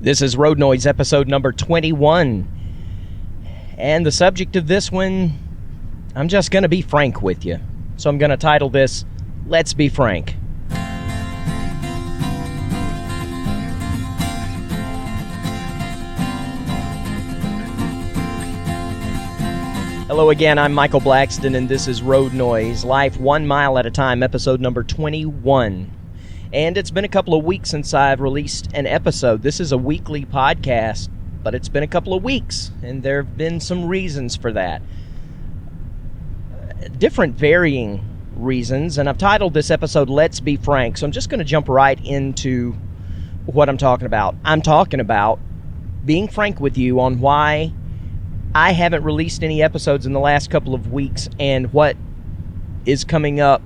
This is Road Noise episode number 21. And the subject of this one, I'm just going to be frank with you. So I'm going to title this, Let's Be Frank. Hello again, I'm Michael Blackston, and this is Road Noise, life 1 mile at a time, episode number 21. And it's been a couple of weeks since I've released an episode. This is a weekly podcast, but it's been a couple of weeks, and there have been some reasons for that. Different varying reasons, and I've titled this episode, Let's Be Frank, so I'm just going to jump right into what I'm talking about. I'm talking about being frank with you on why I haven't released any episodes in the last couple of weeks and what is coming up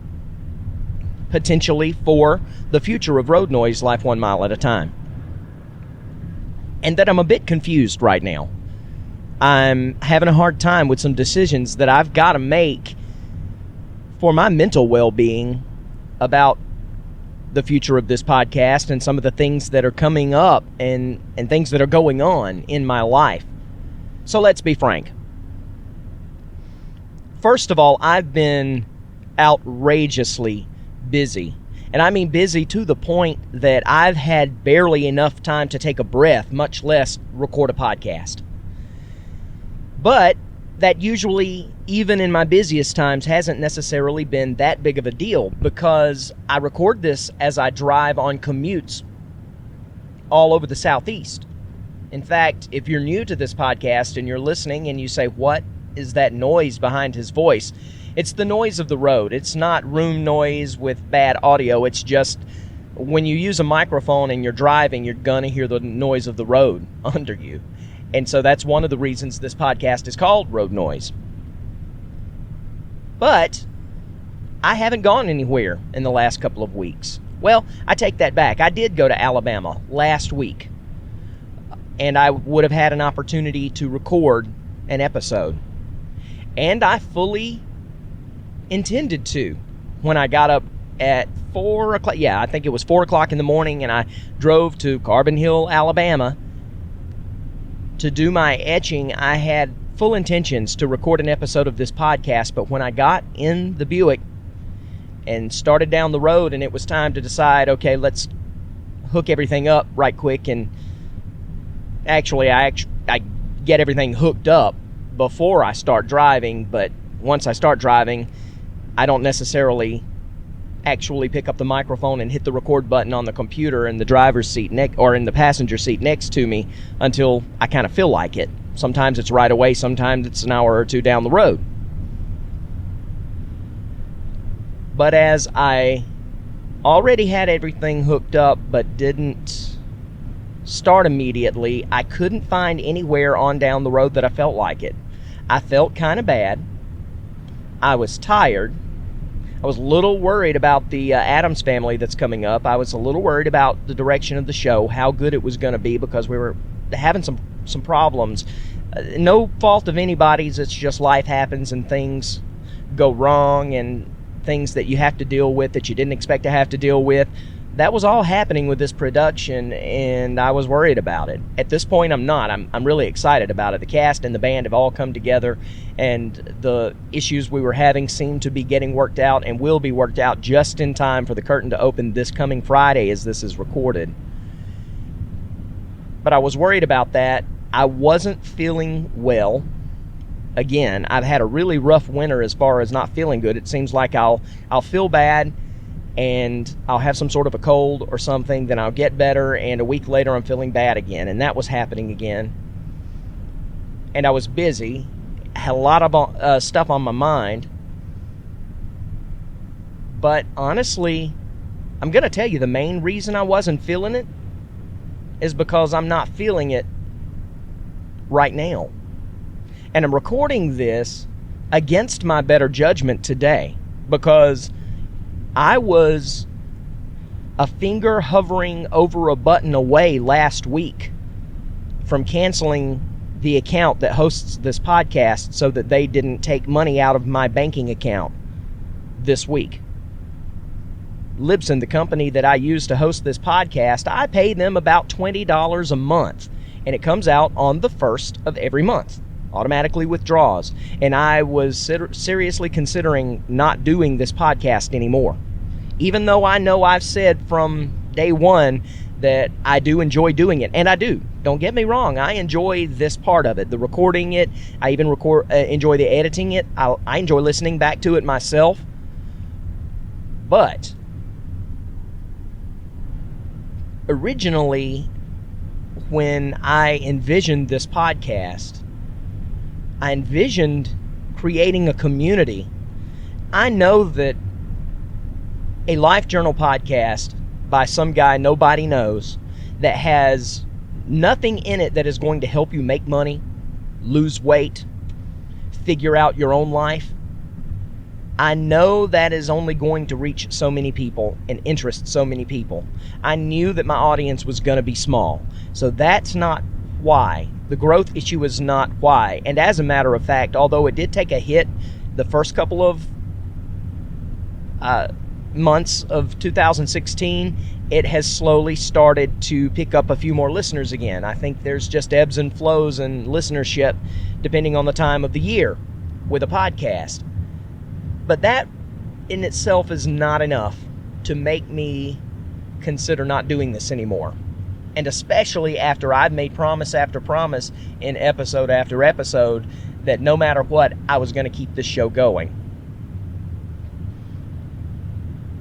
potentially for the future of Road Noise, life 1 mile at a time. And that I'm a bit confused right now. I'm having a hard time with some decisions that I've got to make for my mental well-being about the future of this podcast and some of the things that are coming up and things that are going on in my life. So let's be frank. First of all, I've been outrageously busy. And I mean busy to the point that I've had barely enough time to take a breath, much less record a podcast. But that usually, even in my busiest times, hasn't necessarily been that big of a deal because I record this as I drive on commutes all over the Southeast. In fact, if you're new to this podcast and you're listening and you say, what is that noise behind his voice? It's the noise of the road. It's not room noise with bad audio. It's just when you use a microphone and you're driving, you're going to hear the noise of the road under you. And so that's one of the reasons this podcast is called Road Noise. But I haven't gone anywhere in the last couple of weeks. Well, I take that back. I did go to Alabama last week. And I would have had an opportunity to record an episode. And I fully intended to when I got up at 4 o'clock. Yeah, I think it was 4 o'clock in the morning, and I drove to Carbon Hill, Alabama to do my etching. I had full intentions to record an episode of this podcast, but when I got in the Buick and started down the road and it was time to decide, okay, let's hook everything up right quick, and Actually, I get everything hooked up before I start driving, but once I start driving, I don't necessarily actually pick up the microphone and hit the record button on the computer in the driver's seat or in the passenger seat next to me until I kind of feel like it. Sometimes it's right away, sometimes it's an hour or two down the road. But as I already had everything hooked up but didn't start immediately, I couldn't find anywhere on down the road that I felt like it. I felt kind of bad. I was tired. I was a little worried about the Addams Family that's coming up. I was a little worried about the direction of the show, how good it was going to be, because we were having some problems. No fault of anybody's. It's just life happens and things go wrong and things that you have to deal with that you didn't expect to have to deal with. That was all happening with this production, and I was worried about it. At this point, I'm not. I'm really excited about it. The cast and the band have all come together, and the issues we were having seem to be getting worked out and will be worked out just in time for the curtain to open this coming Friday as this is recorded. But I was worried about that. I wasn't feeling well. Again, I've had a really rough winter as far as not feeling good. It seems like I'll feel bad, and I'll have some sort of a cold or something, then I'll get better, and a week later I'm feeling bad again, and that was happening again. And I was busy, had a lot of stuff on my mind, but honestly, I'm going to tell you the main reason I wasn't feeling it is because I'm not feeling it right now. And I'm recording this against my better judgment today because I was a finger hovering over a button away last week from canceling the account that hosts this podcast so that they didn't take money out of my banking account this week. Libsyn, the company that I use to host this podcast, I pay them about $20 a month, and it comes out on the 1st of every month, automatically withdraws. And I was seriously considering not doing this podcast anymore, even though I know I've said from day one that I do enjoy doing it, and I do. Don't get me wrong, I enjoy this part of it, the recording it. I even enjoy the editing it. I enjoy listening back to it myself. But originally, when I envisioned this podcast, I envisioned creating a community. I know that a Life Journal podcast by some guy nobody knows that has nothing in it that is going to help you make money, lose weight, figure out your own life, I know that is only going to reach so many people and interest so many people. I knew that my audience was going to be small. So that's not why. The growth issue is not why. And as a matter of fact, although it did take a hit the first couple of months of 2016, it has slowly started to pick up a few more listeners again. I think there's just ebbs and flows in listenership depending on the time of the year with a podcast. But that in itself is not enough to make me consider not doing this anymore. And especially after I've made promise after promise in episode after episode that no matter what, I was going to keep this show going.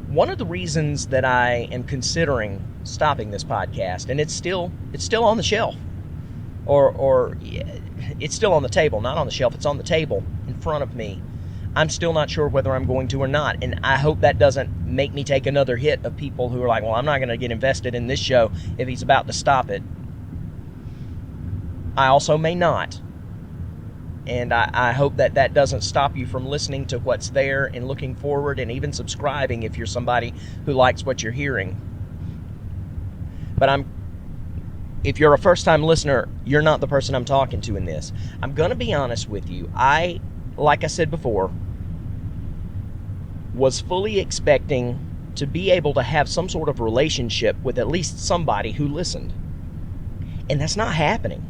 One of the reasons that I am considering stopping this podcast, and it's still on the shelf, or it's still on the table, not on the shelf, it's on the table in front of me. I'm still not sure whether I'm going to or not, and I hope that doesn't make me take another hit of people who are like, well, I'm not going to get invested in this show if he's about to stop it. I also may not. And I hope that doesn't stop you from listening to what's there and looking forward and even subscribing if you're somebody who likes what you're hearing. But if you're a first-time listener, you're not the person I'm talking to in this. I'm going to be honest with you. Like I said before, was fully expecting to be able to have some sort of relationship with at least somebody who listened. And that's not happening.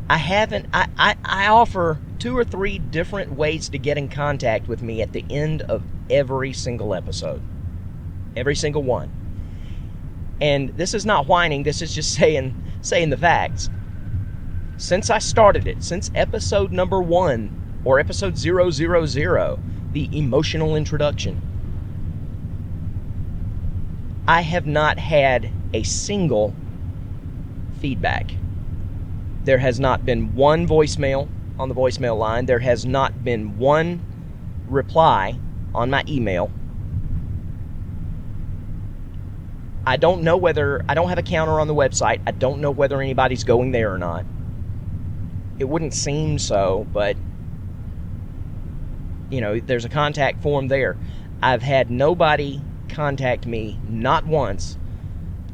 I offer 2 or 3 different ways to get in contact with me at the end of every single episode. Every single one. And this is not whining, this is just saying the facts. Since I started it, since episode number 1, or episode 000, the emotional introduction, I have not had a single feedback. There has not been one voicemail on the voicemail line. There has not been one reply on my email. I don't know whether, I don't have a counter on the website. I don't know whether anybody's going there or not. It wouldn't seem so, but there's a contact form there. I've had nobody contact me, not once,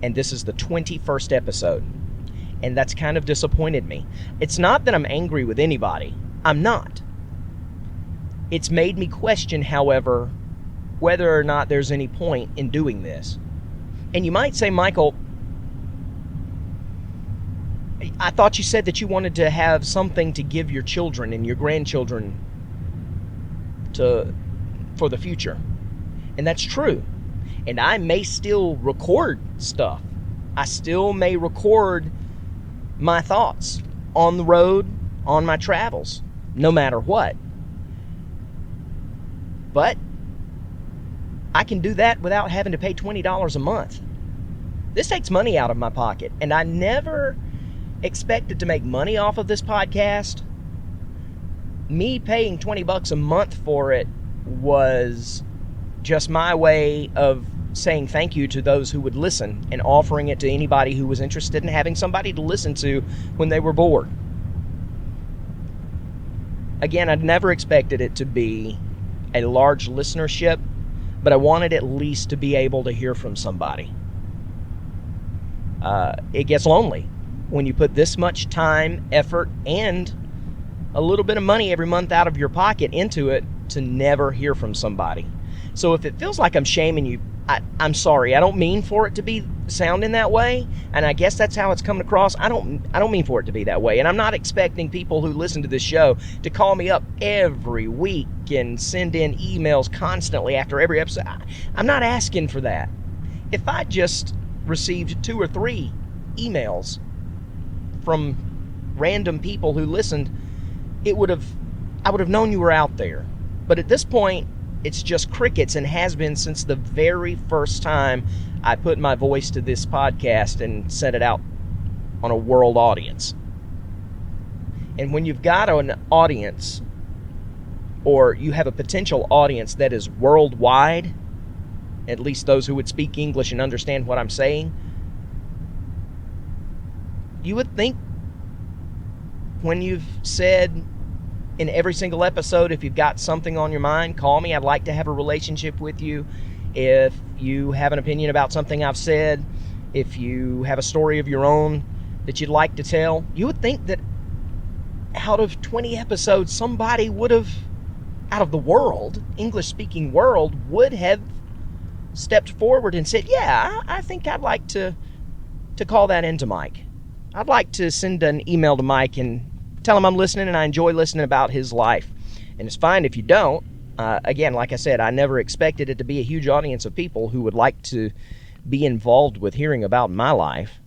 and this is the 21st episode. And that's kind of disappointed me. It's not that I'm angry with anybody. I'm not. It's made me question, however, whether or not there's any point in doing this. And you might say, Michael, I thought you said that you wanted to have something to give your children and your grandchildren for the future. And that's true. And I may still record stuff. I still may record my thoughts on the road, on my travels, no matter what. But I can do that without having to pay $20 a month. This takes money out of my pocket, and I never expected to make money off of this podcast. Me paying $20 a month for it was just my way of saying thank you to those who would listen and offering it to anybody who was interested in having somebody to listen to when they were bored. Again, I'd never expected it to be a large listenership, but I wanted at least to be able to hear from somebody. It gets lonely when you put this much time, effort, and a little bit of money every month out of your pocket into it to never hear from somebody. So if it feels like I'm shaming you I'm sorry. I don't mean for it to be sounding that way, and I guess that's how it's coming across. I don't mean for it to be that way, and I'm not expecting people who listen to this show to call me up every week and send in emails constantly after every episode. I'm not asking for that. If I just received 2 or 3 emails from random people who listened, I would have known you were out there. But at this point, it's just crickets, and has been since the very first time I put my voice to this podcast and sent it out on a world audience. And when you've got an audience, or you have a potential audience that is worldwide, at least those who would speak English and understand what I'm saying, you would think when you've said in every single episode, if you've got something on your mind, call me. I'd like to have a relationship with you. If you have an opinion about something I've said, if you have a story of your own that you'd like to tell, you would think that out of 20 episodes, somebody would have, out of the world, English-speaking world, would have stepped forward and said, yeah, I think I'd like to call that into Mike. I'd like to send an email to Mike and tell him I'm listening and I enjoy listening about his life. And it's fine if you don't. Again, like I said, I never expected it to be a huge audience of people who would like to be involved with hearing about my life.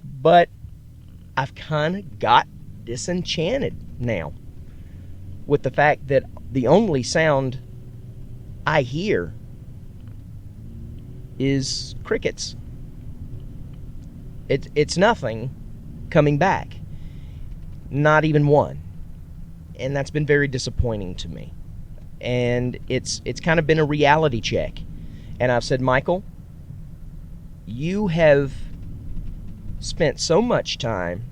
But I've kind of got disenchanted now with the fact that the only sound I hear is crickets. It's nothing coming back. Not even one. And that's been very disappointing to me. And it's kind of been a reality check. And I've said, Michael, you have spent so much time,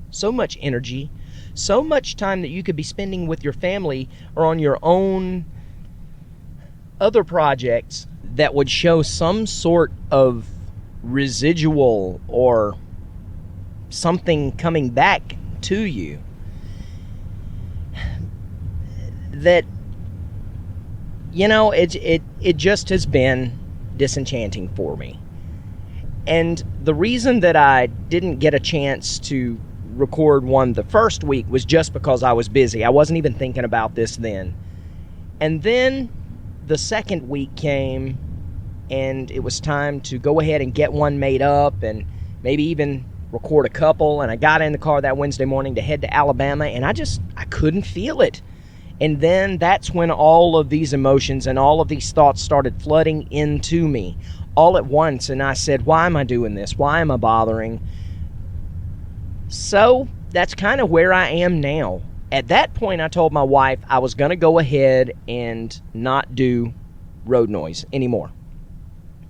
so much energy, so much time that you could be spending with your family or on your own other projects that would show some sort of residual or something coming back to you, that, you know, it just has been disenchanting for me. And the reason that I didn't get a chance to record one the first week was just because I was busy. I wasn't even thinking about this then. And then the second week came, and it was time to go ahead and get one made up and maybe even record a couple. And I got in the car that Wednesday morning to head to Alabama, and I couldn't feel it. And then that's when all of these emotions and all of these thoughts started flooding into me all at once. And I said, why am I doing this? Why am I bothering? So that's kind of where I am now. At that point, I told my wife I was going to go ahead and not do Road Noise anymore.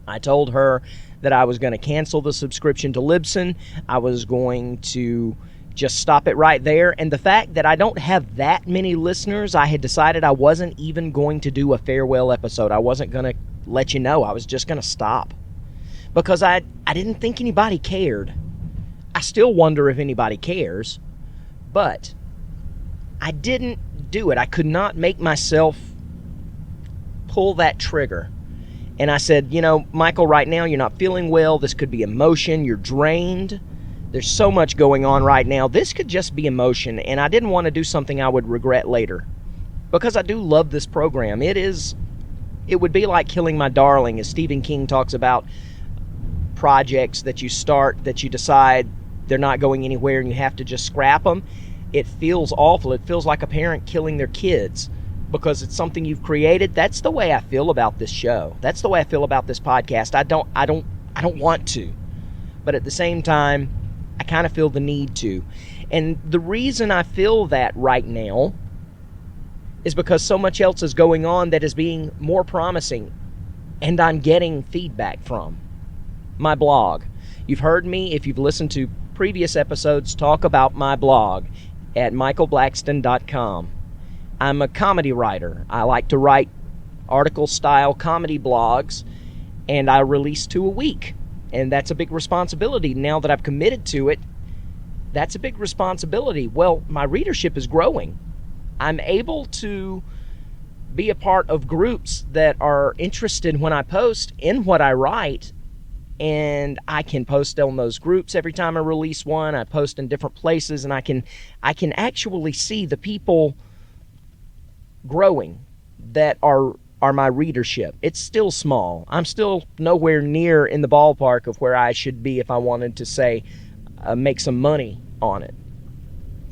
I told her that I was going to cancel the subscription to Libsyn. I was going to just stop it right there. And the fact that I don't have that many listeners, I had decided I wasn't even going to do a farewell episode. I wasn't going to let you know. I was just going to stop. Because I didn't think anybody cared. I still wonder if anybody cares. But I didn't do it. I could not make myself pull that trigger. And I said, you know, Michael, right now you're not feeling well. This could be emotion. You're drained. There's so much going on right now. This could just be emotion, and I didn't want to do something I would regret later. Because I do love this program. It would be like killing my darling, as Stephen King talks about projects that you start, that you decide they're not going anywhere and you have to just scrap them. It feels awful. It feels like a parent killing their kids because it's something you've created. That's the way I feel about this show. That's the way I feel about this podcast. I don't want to. But at the same time, I kind of feel the need to. And the reason I feel that right now is because so much else is going on that is being more promising, and I'm getting feedback from. My blog. You've heard me, if you've listened to previous episodes, talk about my blog at michaelblackston.com. I'm a comedy writer. I like to write article-style comedy blogs, and I release 2 a week. And that's a big responsibility. Now that I've committed to it, that's a big responsibility. Well, my readership is growing. I'm able to be a part of groups that are interested when I post in what I write, and I can post on those groups every time I release one. I post in different places, and I can actually see the people growing that are my readership. It's still small. I'm still nowhere near in the ballpark of where I should be if I wanted to say make some money on it,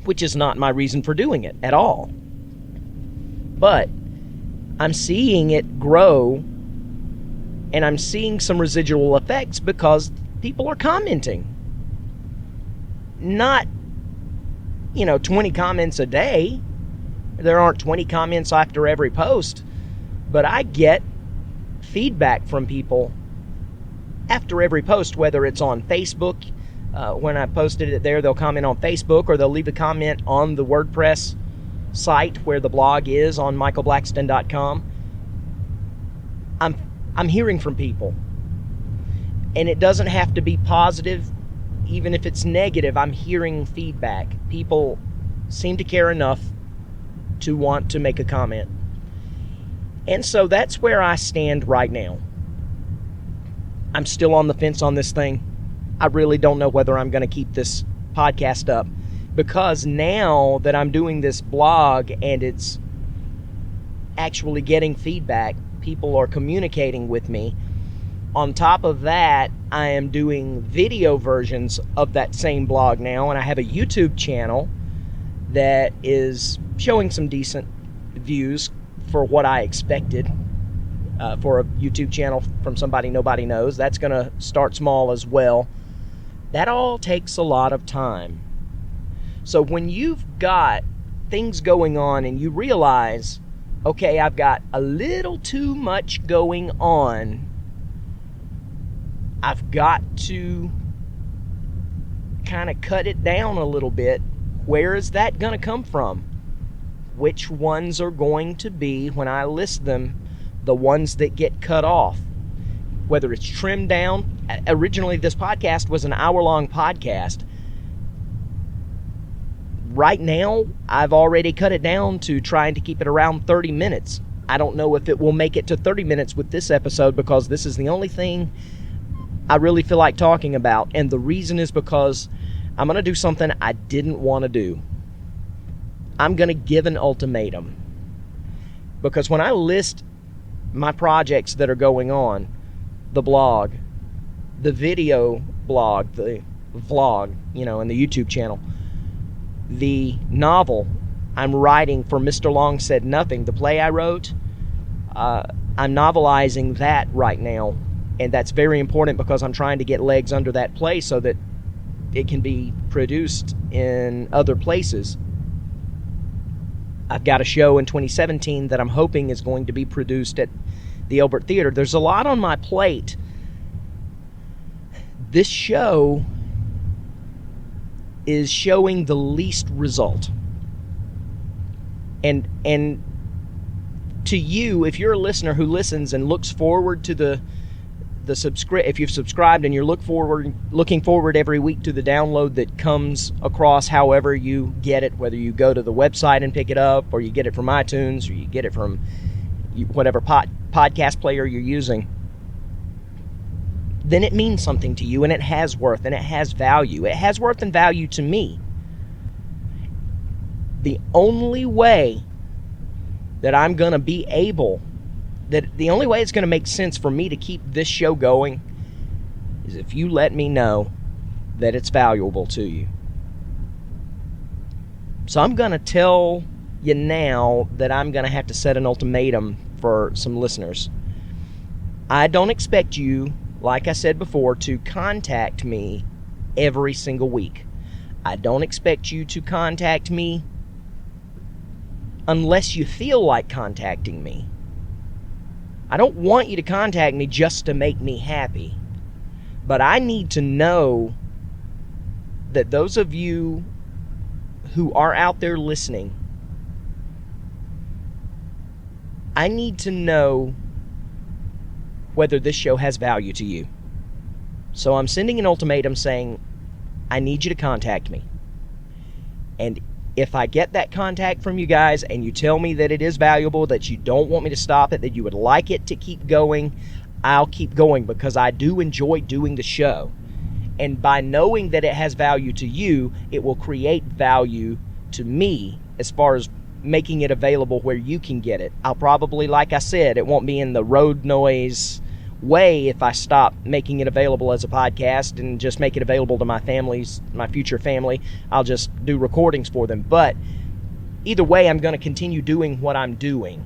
which is not my reason for doing it at all. But I'm seeing it grow, and I'm seeing some residual effects because people are commenting. Not, 20 comments a day. There aren't 20 comments after every post, but I get feedback from people after every post, whether it's on Facebook. When I posted it there, they'll comment on Facebook, or they'll leave a comment on the WordPress site where the blog is on michaelblackston.com. I'm hearing from people, and it doesn't have to be positive. Even if it's negative, I'm hearing feedback. People seem to care enough to want to make a comment. And so that's where I stand right now. I'm still on the fence on this thing. I really don't know whether I'm going to keep this podcast up, because now that I'm doing this blog and it's actually getting feedback, people are communicating with me. On top of that, I am doing video versions of that same blog now, and I have a YouTube channel that is showing some decent views for what I expected for a YouTube channel from somebody nobody knows. That's going to start small as well. That all takes a lot of time. So when you've got things going on and you realize, okay, I've got a little too much going on, I've got to kind of cut it down a little bit. Where is that going to come from? Which ones are going to be, when I list them, the ones that get cut off? Whether it's trimmed down. Originally, this podcast was an hour-long podcast. Right now, I've already cut it down to trying to keep it around 30 minutes. I don't know if it will make it to 30 minutes with this episode, because this is the only thing I really feel like talking about. And the reason is because I'm going to do something I didn't want to do. I'm going to give an ultimatum. Because when I list my projects that are going on, the blog, the video blog, the vlog, and the YouTube channel, the novel I'm writing for Mr. Long Said Nothing, the play I wrote, I'm novelizing that right now. And that's very important because I'm trying to get legs under that play so that it can be produced in other places. I've got a show in 2017 that I'm hoping is going to be produced at the Elbert Theater. There's a lot on my plate. This show is showing the least result. And to you, if you're a listener who listens and looks forward to if you've subscribed and you're looking forward every week to the download that comes across however you get it, whether you go to the website and pick it up, or you get it from iTunes, or you get it from whatever podcast player you're using, then it means something to you, and it has worth, and it has value. It has worth and value to me. The only way that I'm going to be able, the only way it's going to make sense for me to keep this show going is if you let me know that it's valuable to you. So I'm going to tell you now that I'm going to have to set an ultimatum for some listeners. I don't expect you, like I said before, to contact me every single week. I don't expect you to contact me unless you feel like contacting me. I don't want you to contact me just to make me happy. But I need to know that those of you who are out there listening, I need to know whether this show has value to you. So I'm sending an ultimatum saying, I need you to contact me. And If I get that contact from you guys and you tell me that it is valuable, that you don't want me to stop it, that you would like it to keep going, I'll keep going because I do enjoy doing the show. And by knowing that it has value to you, it will create value to me as far as making it available where you can get it. I'll probably, like I said, it won't be in the road noise way if I stop making it available as a podcast and just make it available to my future family. I'll just do recordings for them. But either way, I'm going to continue doing what I'm doing.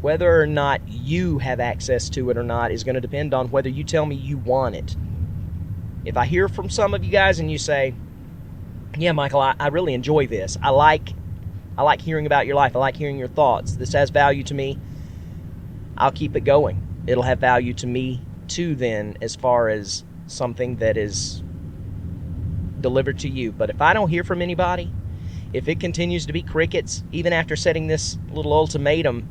Whether or not you have access to it or not is going to depend on whether you tell me you want it. If I hear from some of you guys and you say, yeah, Michael, I really enjoy this. I like hearing about your life. I like hearing your thoughts. This has value to me. I'll keep it going. It'll have value to me too then, as far as something that is delivered to you. But if I don't hear from anybody, if it continues to be crickets, even after setting this little ultimatum,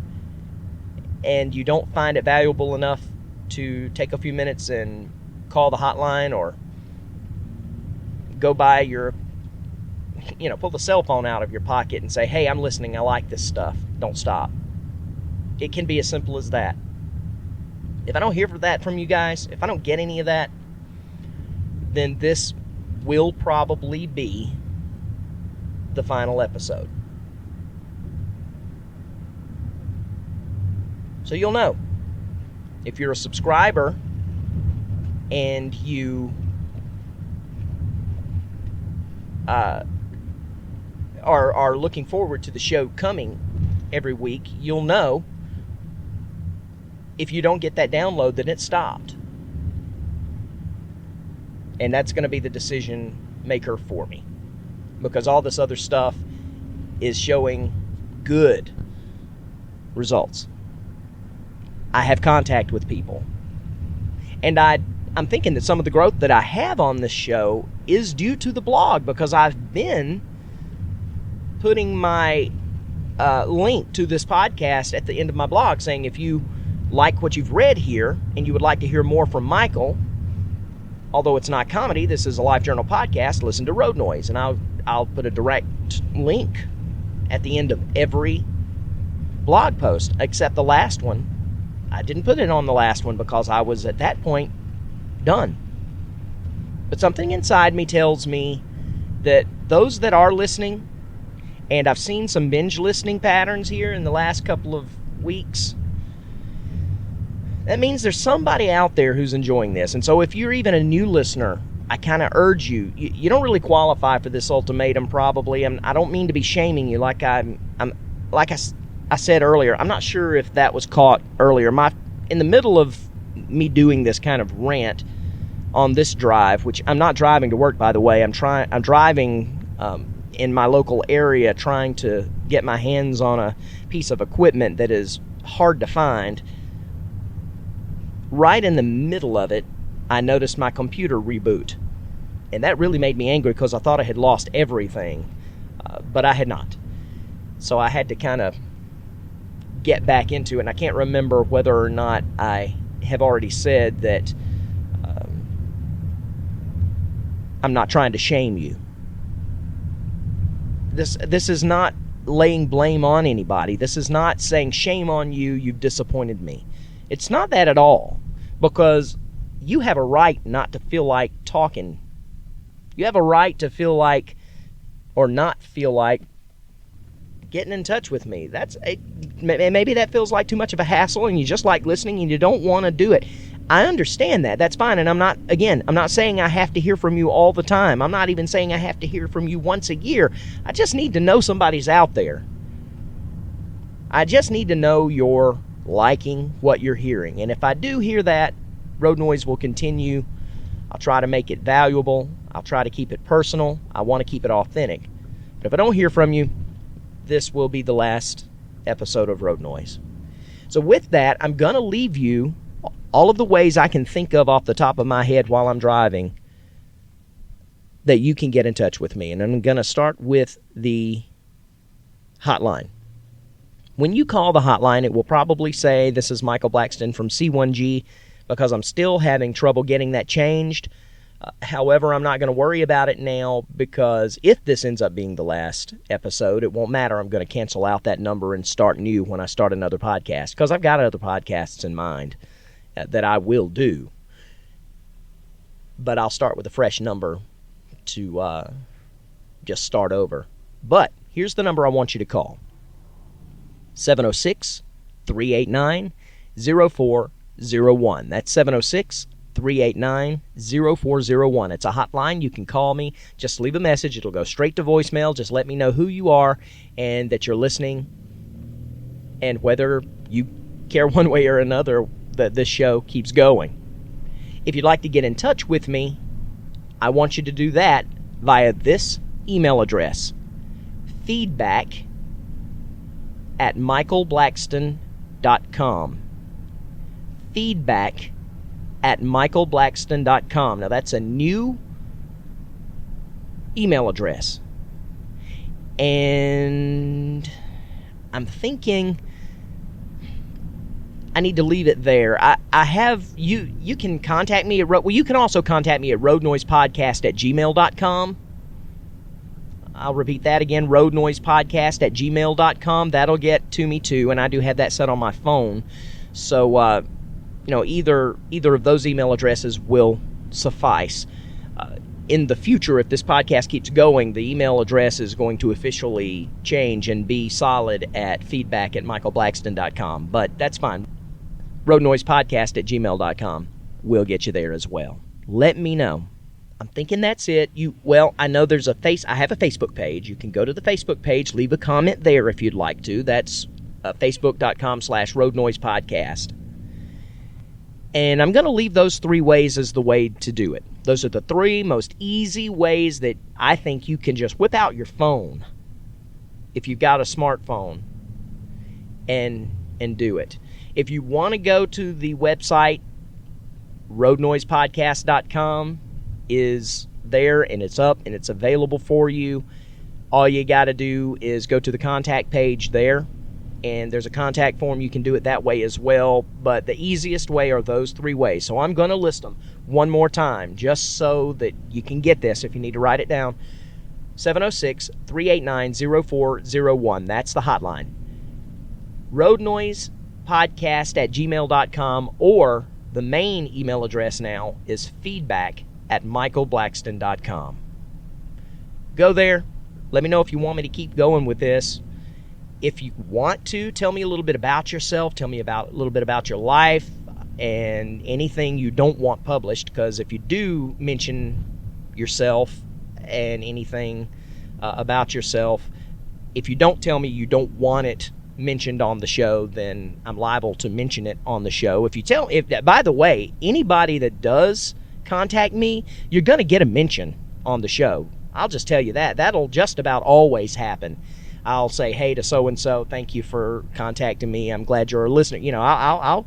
and you don't find it valuable enough to take a few minutes and call the hotline or go by your, pull the cell phone out of your pocket and say, hey, I'm listening, I like this stuff, don't stop. It can be as simple as that. If I don't hear that from you guys, if I don't get any of that, then this will probably be the final episode. So you'll know. If you're a subscriber and you are looking forward to the show coming every week, you'll know if you don't get that download that it stopped. And that's going to be the decision maker for me, because all this other stuff is showing good results. I have contact with people, and I'm thinking that some of the growth that I have on this show is due to the blog, because I've been putting my link to this podcast at the end of my blog, saying if you like what you've read here and you would like to hear more from Michael, although it's not comedy, this is a Life Journal podcast, listen to Road Noise. And I'll put a direct link at the end of every blog post, except the last one. I didn't put it on the last one because I was at that point done. But something inside me tells me that those that are listening, and I've seen some binge listening patterns here in the last couple of weeks, that means there's somebody out there who's enjoying this. And so if you're even a new listener, I kind of urge you, you don't really qualify for this ultimatum probably. I don't mean to be shaming you like I said earlier. I'm not sure if that was caught earlier. In the middle of me doing this kind of rant on this drive, which I'm not driving to work, by the way. I'm driving in my local area trying to get my hands on a piece of equipment that is hard to find. Right in the middle of it, I noticed my computer reboot. And that really made me angry because I thought I had lost everything. But I had not. So I had to kind of get back into it. And I can't remember whether or not I have already said that I'm not trying to shame you. This is not laying blame on anybody. This is not saying shame on you, you've disappointed me. It's not that at all, because you have a right not to feel like talking. You have a right to feel like, or not feel like, getting in touch with me. Maybe that feels like too much of a hassle and you just like listening and you don't want to do it. I understand that. That's fine. And I'm not saying I have to hear from you all the time. I'm not even saying I have to hear from you once a year. I just need to know somebody's out there. I just need to know you're liking what you're hearing. And if I do hear that, Road Noise will continue. I'll try to make it valuable. I'll try to keep it personal. I want to keep it authentic. But if I don't hear from you, this will be the last episode of Road Noise. So with that, I'm going to leave you all of the ways I can think of off the top of my head while I'm driving that you can get in touch with me. And I'm going to start with the hotline. When you call the hotline, it will probably say, this is Michael Blackston from C1G, because I'm still having trouble getting that changed. However, I'm not going to worry about it now, because if this ends up being the last episode, it won't matter. I'm going to cancel out that number and start new when I start another podcast, because I've got other podcasts in mind that I will do. But I'll start with a fresh number to just start over. But here's the number I want you to call. 706-389-0401. That's 706-389-0401. It's a hotline. You can call me. Just leave a message. It'll go straight to voicemail. Just let me know who you are and that you're listening, and whether you care one way or another that this show keeps going. If you'd like to get in touch with me, I want you to do that via this email address: feedback@michaelblackston.com. feedback@michaelblackston.com. Now, that's a new email address. And I'm thinking I need to leave it there. I have, you can contact me at, you can also contact me at roadnoisepodcast@gmail.com. I'll repeat that again, roadnoisepodcast@gmail.com. That'll get to me too, and I do have that set on my phone. So, either of those email addresses will suffice. In the future, if this podcast keeps going, the email address is going to officially change and be solid at feedback@michaelblackston.com, but that's fine. roadnoisepodcast@gmail.com will get you there as well. Let me know. I'm thinking that's it. I know there's I have a Facebook page. You can go to the Facebook page, leave a comment there if you'd like to. That's facebook.com/roadnoisepodcast. And I'm going to leave those 3 ways as the way to do it. Those are the 3 most easy ways that I think you can just whip out your phone, if you've got a smartphone, and do it. If you want to go to the website, roadnoisepodcast.com is there, and it's up, and it's available for you. All you got to do is go to the contact page there, and there's a contact form. You can do it that way as well, but the easiest way are those 3 ways. So I'm going to list them one more time, just so that you can get this if you need to write it down. 706-389-0401. That's the hotline. roadnoisepodcast@gmail.com, or the main email address now is feedback@michaelblackston.com. Go there. Let me know if you want me to keep going with this. If you want to, tell me a little bit about yourself. Tell me a little bit about your life and anything you don't want published, because if you do mention yourself and anything about yourself, if you don't tell me you don't want it mentioned on the show, then I'm liable to mention it on the show. By the way, anybody that does contact me, you're going to get a mention on the show. I'll just tell you that. That'll just about always happen. I'll say, hey to so-and-so, thank you for contacting me. I'm glad you're a listener. I'll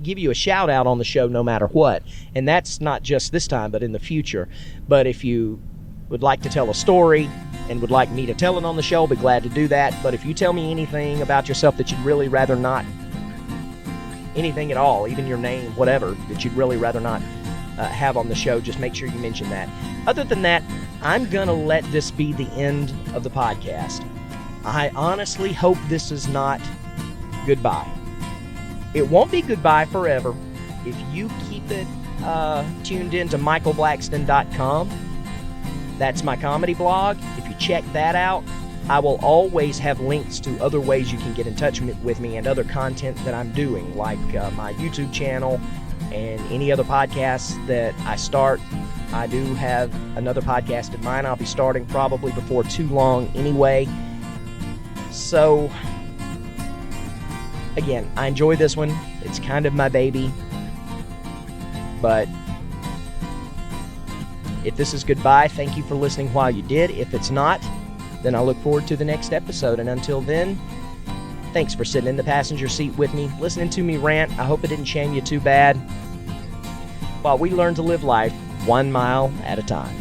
give you a shout out on the show no matter what. And that's not just this time, but in the future. But if you would like to tell a story and would like me to tell it on the show, I'll be glad to do that. But if you tell me anything about yourself that you'd really rather not, anything at all, even your name, whatever, that you'd really rather not have on the show, just make sure you mention that. Other than that, I'm going to let this be the end of the podcast. I honestly hope this is not goodbye. It won't be goodbye forever if you keep it tuned in to michaelblackston.com. That's my comedy blog. If you check that out, I will always have links to other ways you can get in touch with me and other content that I'm doing, like my YouTube channel and any other podcasts that I start. I do have another podcast in mind I'll be starting probably before too long anyway. So, again, I enjoy this one. It's kind of my baby. But if this is goodbye, thank you for listening while you did. If it's not, then I look forward to the next episode. And until then, thanks for sitting in the passenger seat with me, listening to me rant. I hope it didn't shame you too bad, while we learn to live life 1 mile at a time.